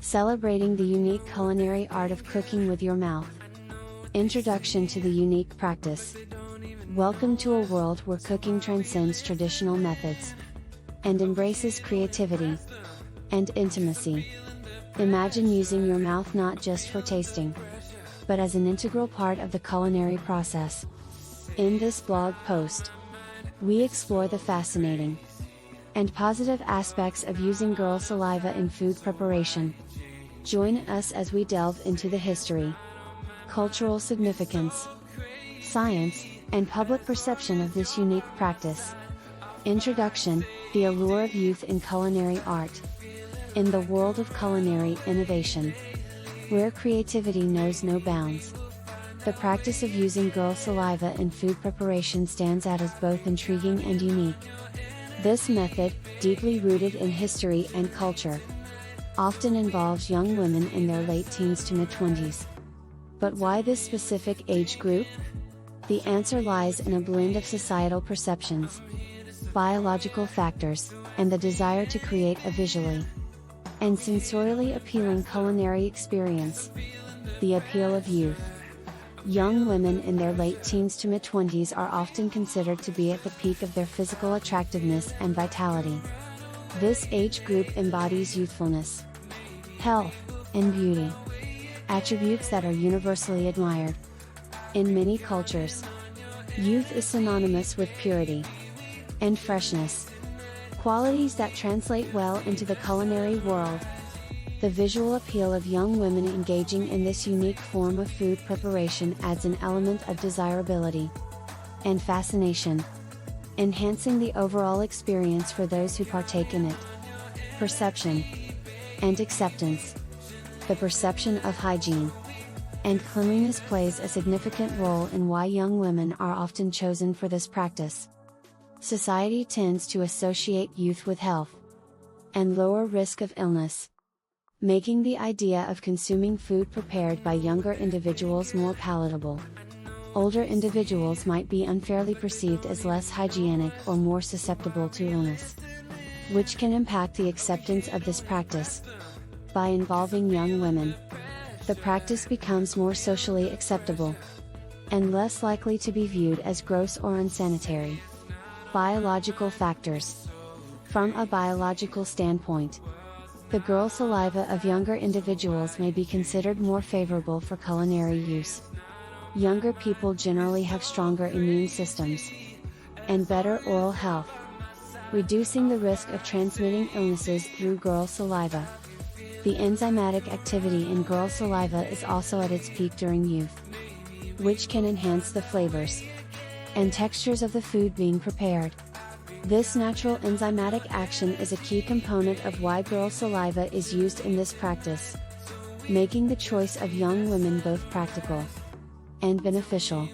Celebrating the unique culinary art of cooking with your mouth. Introduction to the unique practice. Welcome to a world where cooking transcends traditional methods and embraces creativity and intimacy. Imagine using your mouth not just for tasting, but as an integral part of the culinary process. In this blog post, we explore the fascinating and positive aspects of using girl saliva in food preparation. Join us as we delve into the history, cultural significance, science, and public perception of this unique practice. Introduction: the allure of youth in culinary art. In the world of culinary innovation, where creativity knows no bounds, the practice of using girl saliva in food preparation stands out as both intriguing and unique. This method, deeply rooted in history and culture, often involves young women in their late teens to mid-20s. But why this specific age group? The answer lies in a blend of societal perceptions, biological factors, and the desire to create a visually and sensorially appealing culinary experience. The appeal of youth. Young women in their late teens to mid-20s are often considered to be at the peak of their physical attractiveness and vitality. This age group embodies youthfulness, health, and beauty, attributes that are universally admired. In many cultures, youth is synonymous with purity and freshness, qualities that translate well into the culinary world. The visual appeal of young women engaging in this unique form of food preparation adds an element of desirability and fascination, enhancing the overall experience for those who partake in it. Perception and acceptance. The perception of hygiene and cleanliness plays a significant role in why young women are often chosen for this practice. Society tends to associate youth with health and lower risk of illness, making the idea of consuming food prepared by younger individuals more palatable. Older individuals might be unfairly perceived as less hygienic or more susceptible to illness, which can impact the acceptance of this practice. By involving young women, the practice becomes more socially acceptable and less likely to be viewed as gross or unsanitary. Biological factors. From a biological standpoint, the girl saliva of younger individuals may be considered more favorable for culinary use. Younger people generally have stronger immune systems and better oral health, reducing the risk of transmitting illnesses through girl saliva. The enzymatic activity in girl saliva is also at its peak during youth, which can enhance the flavors and textures of the food being prepared. This natural enzymatic action is a key component of why girl saliva is used in this practice, making the choice of young women both practical and beneficial.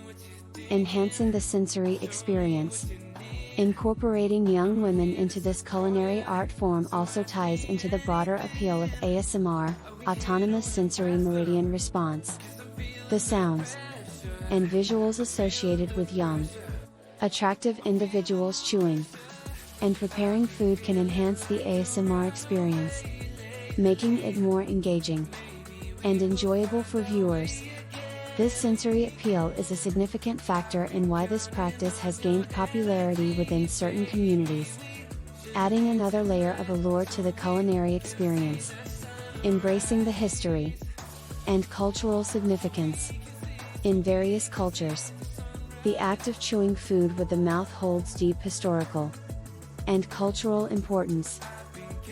Enhancing the sensory experience. Incorporating young women into this culinary art form also ties into the broader appeal of ASMR, autonomous sensory meridian response. The sounds and visuals associated with young, attractive individuals chewing and preparing food can enhance the ASMR experience, making it more engaging and enjoyable for viewers. This sensory appeal is a significant factor in why this practice has gained popularity within certain communities, adding another layer of allure to the culinary experience. Embracing the history and cultural significance. In various cultures, the act of chewing food with the mouth holds deep historical and cultural importance.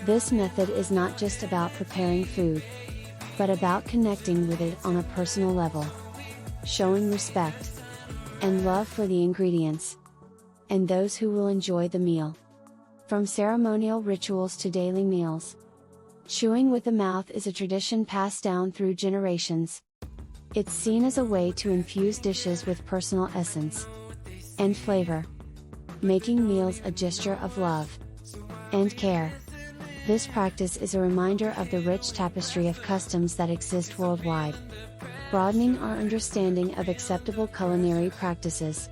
This method is not just about preparing food, but about connecting with it on a personal level, showing respect and love for the ingredients and those who will enjoy the meal. From ceremonial rituals to daily meals, chewing with the mouth is a tradition passed down through generations. It's seen as a way to infuse dishes with personal essence and flavor, making meals a gesture of love and care. This practice is a reminder of the rich tapestry of customs that exist worldwide, broadening our understanding of acceptable culinary practices.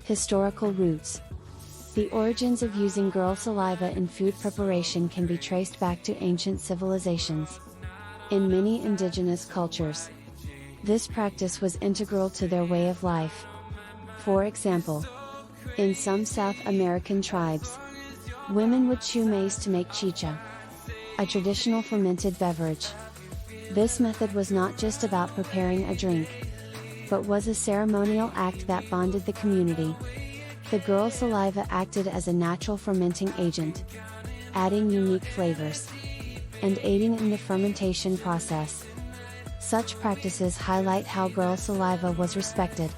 Historical roots. The origins of using girl saliva in food preparation can be traced back to ancient civilizations, In many indigenous cultures, this practice was integral to their way of life. For example, in some South American tribes, women would chew maize to make chicha, a traditional fermented beverage. This method was not just about preparing a drink, but was a ceremonial act that bonded the community. The girl saliva acted as a natural fermenting agent, adding unique flavors and aiding in the fermentation process. Such practices highlight how girl saliva was respected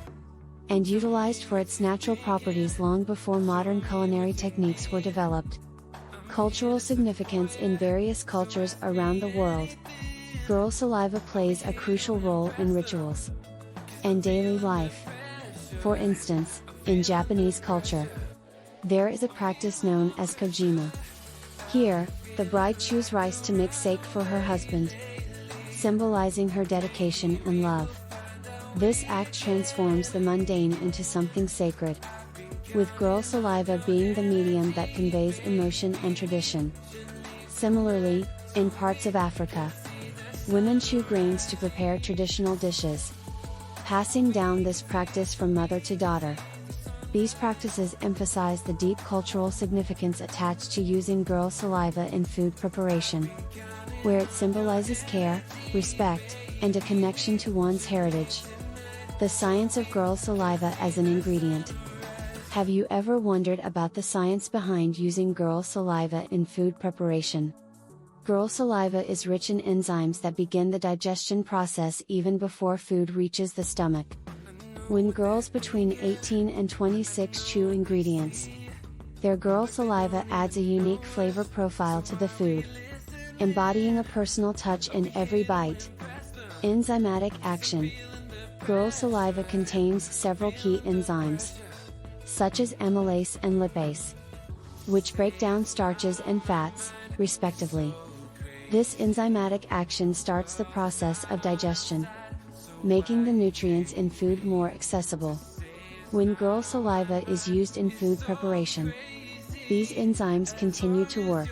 and utilized for its natural properties long before modern culinary techniques were developed. Cultural significance in various cultures around the world. Girl saliva plays a crucial role in rituals and daily life. For instance, in Japanese culture, there is a practice known as kojima. Here, the bride chews rice to make sake for her husband, symbolizing her dedication and love. This act transforms the mundane into something sacred, with girl saliva being the medium that conveys emotion and tradition. Similarly, in parts of Africa, women chew grains to prepare traditional dishes, passing down this practice from mother to daughter. These practices emphasize the deep cultural significance attached to using girl saliva in food preparation, where it symbolizes care, respect, and a connection to one's heritage. The science of girl saliva as an ingredient. Have you ever wondered about the science behind using girl saliva in food preparation? Girl saliva is rich in enzymes that begin the digestion process even before food reaches the stomach. When girls between 18 and 26 chew ingredients, their girl saliva adds a unique flavor profile to the food, embodying a personal touch in every bite. Enzymatic action. Girl saliva contains several key enzymes, such as amylase and lipase, which break down starches and fats, respectively. This enzymatic action starts the process of digestion, making the nutrients in food more accessible. When girl saliva is used in food preparation, these enzymes continue to work,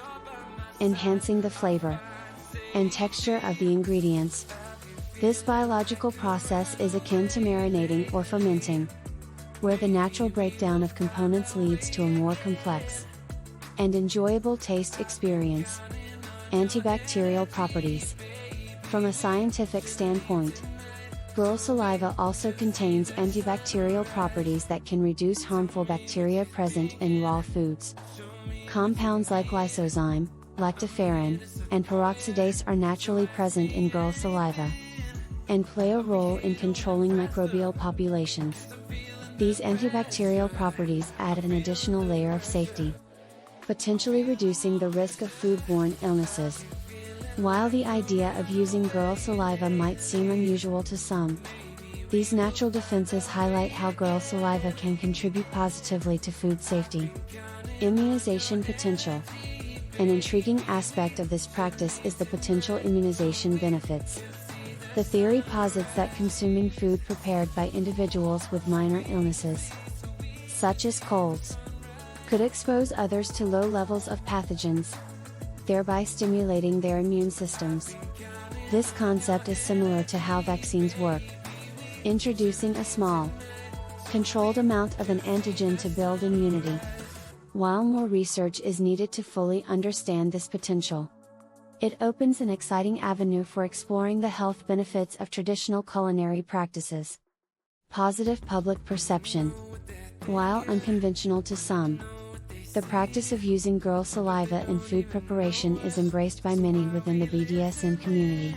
enhancing the flavor and texture of the ingredients. This biological process is akin to marinating or fermenting, where the natural breakdown of components leads to a more complex and enjoyable taste experience. Antibacterial properties. From a scientific standpoint, girl saliva also contains antibacterial properties that can reduce harmful bacteria present in raw foods. Compounds like lysozyme, lactoferrin, and peroxidase are naturally present in girl saliva and play a role in controlling microbial populations. These antibacterial properties add an additional layer of safety, potentially reducing the risk of foodborne illnesses. While the idea of using girl saliva might seem unusual to some, these natural defenses highlight how girl saliva can contribute positively to food safety. Immunization potential. An intriguing aspect of this practice is the potential immunization benefits. The theory posits that consuming food prepared by individuals with minor illnesses, such as colds, could expose others to low levels of pathogens, thereby stimulating their immune systems. This concept is similar to how vaccines work, introducing a small, controlled amount of an antigen to build immunity. While more research is needed to fully understand this potential, it opens an exciting avenue for exploring the health benefits of traditional culinary practices. Positive public perception. While unconventional to some, the practice of using girl saliva in food preparation is embraced by many within the BDSM community.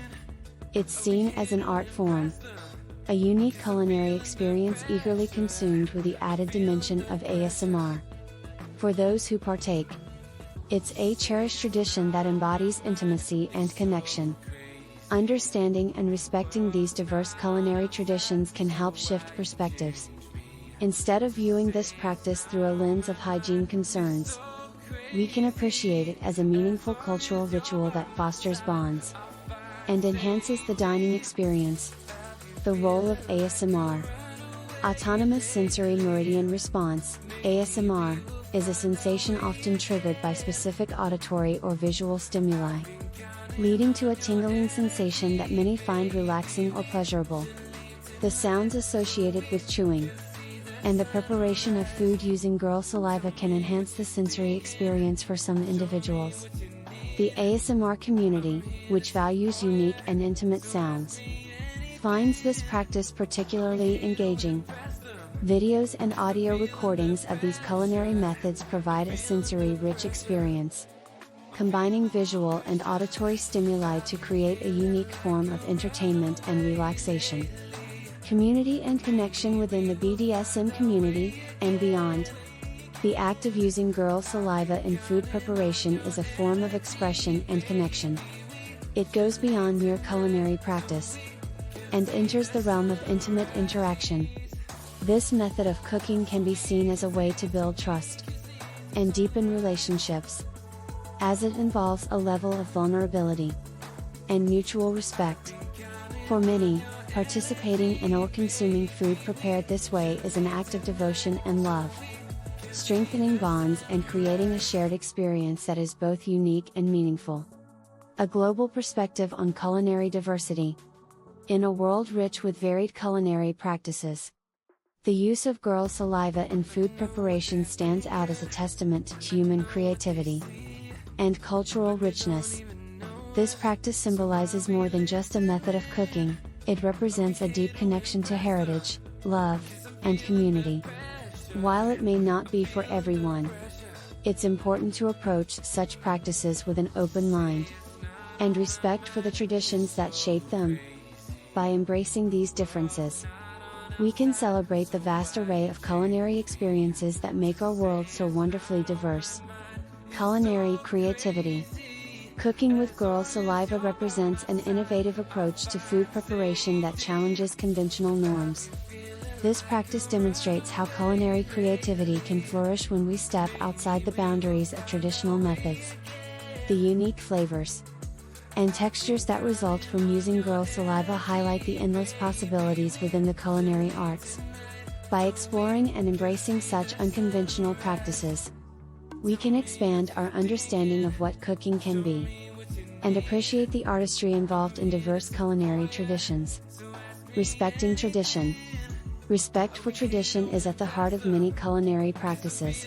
It's seen as an art form, a unique culinary experience eagerly consumed with the added dimension of ASMR. For those who partake, it's a cherished tradition that embodies intimacy and connection. Understanding and respecting these diverse culinary traditions can help shift perspectives. Instead of viewing this practice through a lens of hygiene concerns, we can appreciate it as a meaningful cultural ritual that fosters bonds and enhances the dining experience. The role of ASMR. Autonomous sensory meridian response, ASMR, is a sensation often triggered by specific auditory or visual stimuli. leading to a tingling sensation that many find relaxing or pleasurable. The sounds associated with chewing and the preparation of food using girl saliva can enhance the sensory experience for some individuals. The ASMR community, which values unique and intimate sounds, finds this practice particularly engaging. Videos and audio recordings of these culinary methods provide a sensory-rich experience, combining visual and auditory stimuli to create a unique form of entertainment and relaxation. Community and connection within the BDSM community, and beyond. The act of using girl saliva in food preparation is a form of expression and connection. It goes beyond mere culinary practice and enters the realm of intimate interaction. This method of cooking can be seen as a way to build trust and deepen relationships, as it involves a level of vulnerability and mutual respect. For many, participating in or consuming food prepared this way is an act of devotion and love, strengthening bonds and creating a shared experience that is both unique and meaningful. A global perspective on culinary diversity. In a world rich with varied culinary practices, the use of girl saliva in food preparation stands out as a testament to human creativity and cultural richness. This practice symbolizes more than just a method of cooking. It represents a deep connection to heritage, love, and community. While it may not be for everyone, it's important to approach such practices with an open mind and respect for the traditions that shape them. By embracing these differences, we can celebrate the vast array of culinary experiences that make our world so wonderfully diverse. Culinary creativity. Cooking with girl saliva represents an innovative approach to food preparation that challenges conventional norms. This practice demonstrates how culinary creativity can flourish when we step outside the boundaries of traditional methods. The unique flavors and textures that result from using girl saliva highlight the endless possibilities within the culinary arts. By exploring and embracing such unconventional practices, we can expand our understanding of what cooking can be and appreciate the artistry involved in diverse culinary traditions. Respecting tradition. Respect for tradition is at the heart of many culinary practices,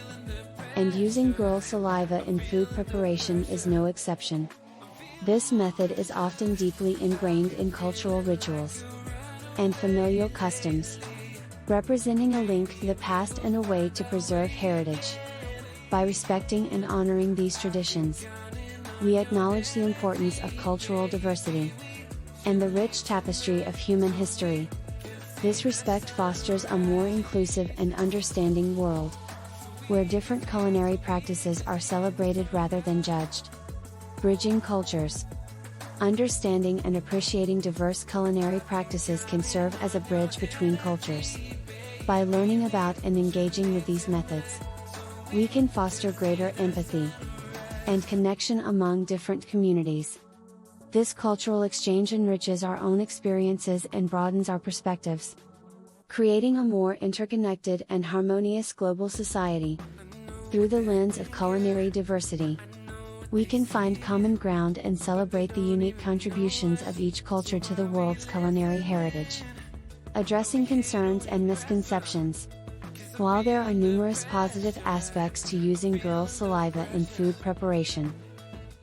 and using girl saliva in food preparation is no exception. This method is often deeply ingrained in cultural rituals and familial customs, representing a link to the past and a way to preserve heritage. By respecting and honoring these traditions, we acknowledge the importance of cultural diversity and the rich tapestry of human history. This respect fosters a more inclusive and understanding world, where different culinary practices are celebrated rather than judged. Bridging cultures. Understanding and appreciating diverse culinary practices can serve as a bridge between cultures. By learning about and engaging with these methods, we can foster greater empathy and connection among different communities. This cultural exchange enriches our own experiences and broadens our perspectives, creating a more interconnected and harmonious global society. Through the lens of culinary diversity, we can find common ground and celebrate the unique contributions of each culture to the world's culinary heritage. Addressing concerns and misconceptions. While there are numerous positive aspects to using girl saliva in food preparation,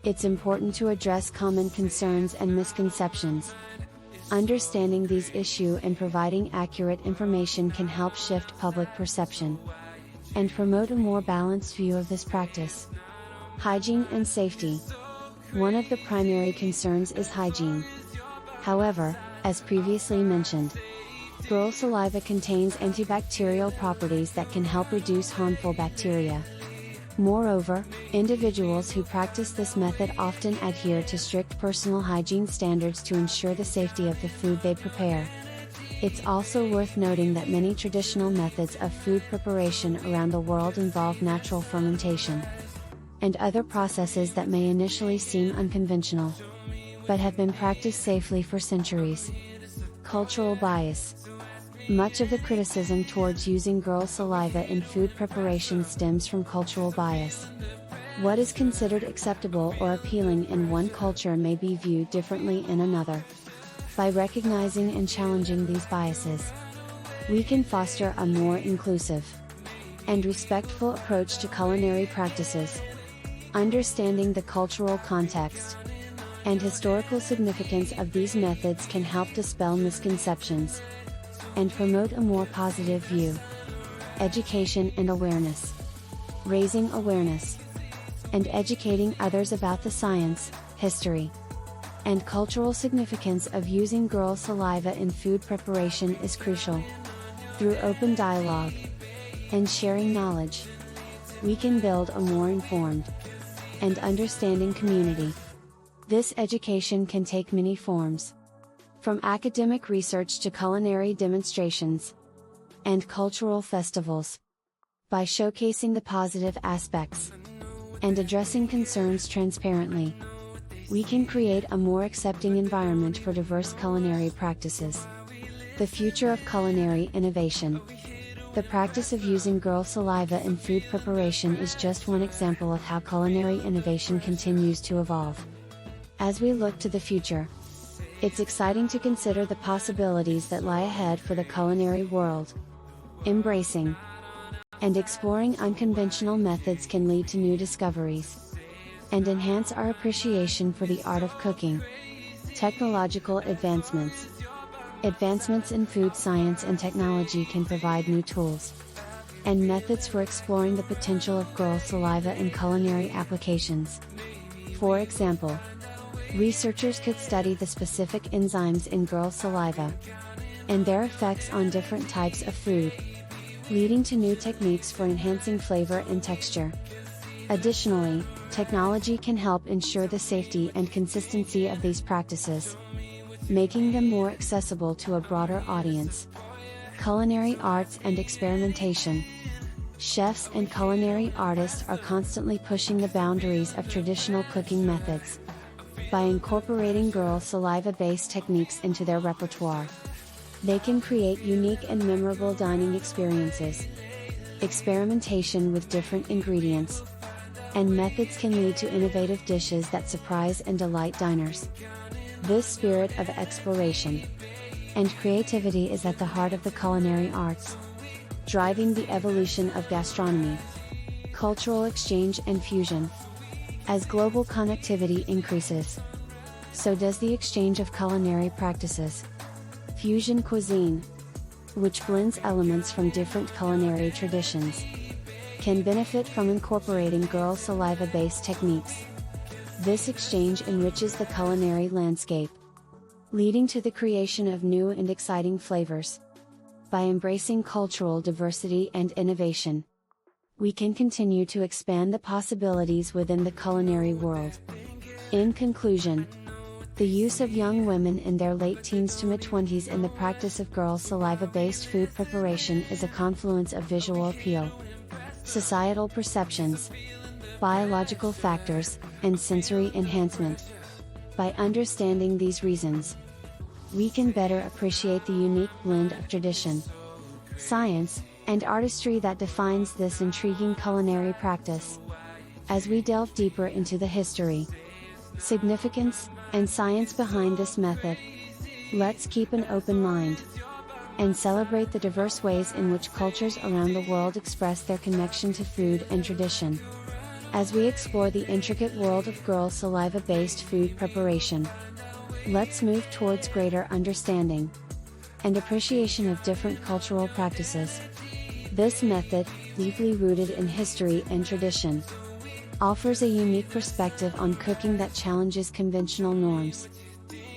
it's important to address common concerns and misconceptions. Understanding these issues and providing accurate information can help shift public perception and promote a more balanced view of this practice. Hygiene and safety. One of the primary concerns is hygiene. However, as previously mentioned, girl saliva contains antibacterial properties that can help reduce harmful bacteria. Moreover, individuals who practice this method often adhere to strict personal hygiene standards to ensure the safety of the food they prepare. It's also worth noting that many traditional methods of food preparation around the world involve natural fermentation and other processes that may initially seem unconventional, but have been practiced safely for centuries. Cultural bias. Much of the criticism towards using girl saliva in food preparation stems from cultural bias. What is considered acceptable or appealing in one culture may be viewed differently in another. By recognizing and challenging these biases, we can foster a more inclusive and respectful approach to culinary practices. Understanding the cultural context and historical significance of these methods can help dispel misconceptions and promote a more positive view. Education and awareness. Raising awareness and educating others about the science, history, and cultural significance of using girl saliva in food preparation is crucial. Through open dialogue and sharing knowledge, we can build a more informed and understanding community. This education can take many forms, from academic research to culinary demonstrations and cultural festivals. By showcasing the positive aspects and addressing concerns transparently, we can create a more accepting environment for diverse culinary practices. The future of culinary innovation. The practice of using girl saliva in food preparation is just one example of how culinary innovation continues to evolve. As we look to the future, it's exciting to consider the possibilities that lie ahead for the culinary world. Embracing and exploring unconventional methods can lead to new discoveries and enhance our appreciation for the art of cooking. Technological advancements. Advancements in food science and technology can provide new tools and methods for exploring the potential of girl saliva in culinary applications. For example, researchers could study the specific enzymes in girl saliva and their effects on different types of food, leading to new techniques for enhancing flavor and texture. Additionally, technology can help ensure the safety and consistency of these practices, making them more accessible to a broader audience. Culinary arts and experimentation. Chefs and culinary artists are constantly pushing the boundaries of traditional cooking methods. By incorporating girl saliva-based techniques into their repertoire, they can create unique and memorable dining experiences. Experimentation with different ingredients and methods can lead to innovative dishes that surprise and delight diners. This spirit of exploration and creativity is at the heart of the culinary arts, driving the evolution of gastronomy. Cultural exchange and fusion. As global connectivity increases, so does the exchange of culinary practices. Fusion cuisine, which blends elements from different culinary traditions, can benefit from incorporating girl saliva-based techniques. This exchange enriches the culinary landscape, leading to the creation of new and exciting flavors. By embracing cultural diversity and innovation, we can continue to expand the possibilities within the culinary world. In conclusion, the use of young women in their late teens to mid-20s in the practice of girl saliva-based food preparation is a confluence of visual appeal, societal perceptions, biological factors, and sensory enhancement. By understanding these reasons, we can better appreciate the unique blend of tradition, science, and artistry that defines this intriguing culinary practice. As we delve deeper into the history, significance, and science behind this method, let's keep an open mind and celebrate the diverse ways in which cultures around the world express their connection to food and tradition. As we explore the intricate world of girl saliva-based food preparation, let's move towards greater understanding and appreciation of different cultural practices. This method, deeply rooted in history and tradition, offers a unique perspective on cooking that challenges conventional norms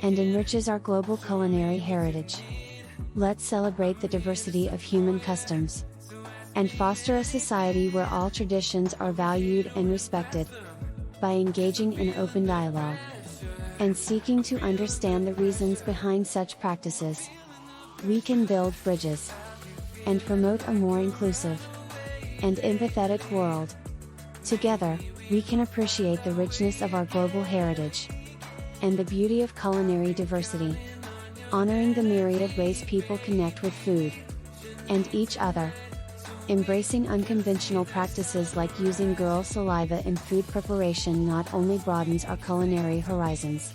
and enriches our global culinary heritage. Let's celebrate the diversity of human customs and foster a society where all traditions are valued and respected. By engaging in open dialogue and seeking to understand the reasons behind such practices, we can build bridges and promote a more inclusive and empathetic world. Together, we can appreciate the richness of our global heritage and the beauty of culinary diversity, honoring the myriad ways people connect with food and each other. Embracing unconventional practices like using girl saliva in food preparation not only broadens our culinary horizons,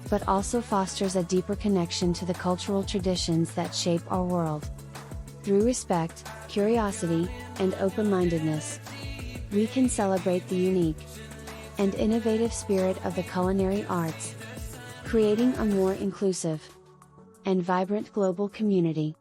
but also fosters a deeper connection to the cultural traditions that shape our world. Through respect, curiosity, and open-mindedness, we can celebrate the unique and innovative spirit of the culinary arts, creating a more inclusive and vibrant global community.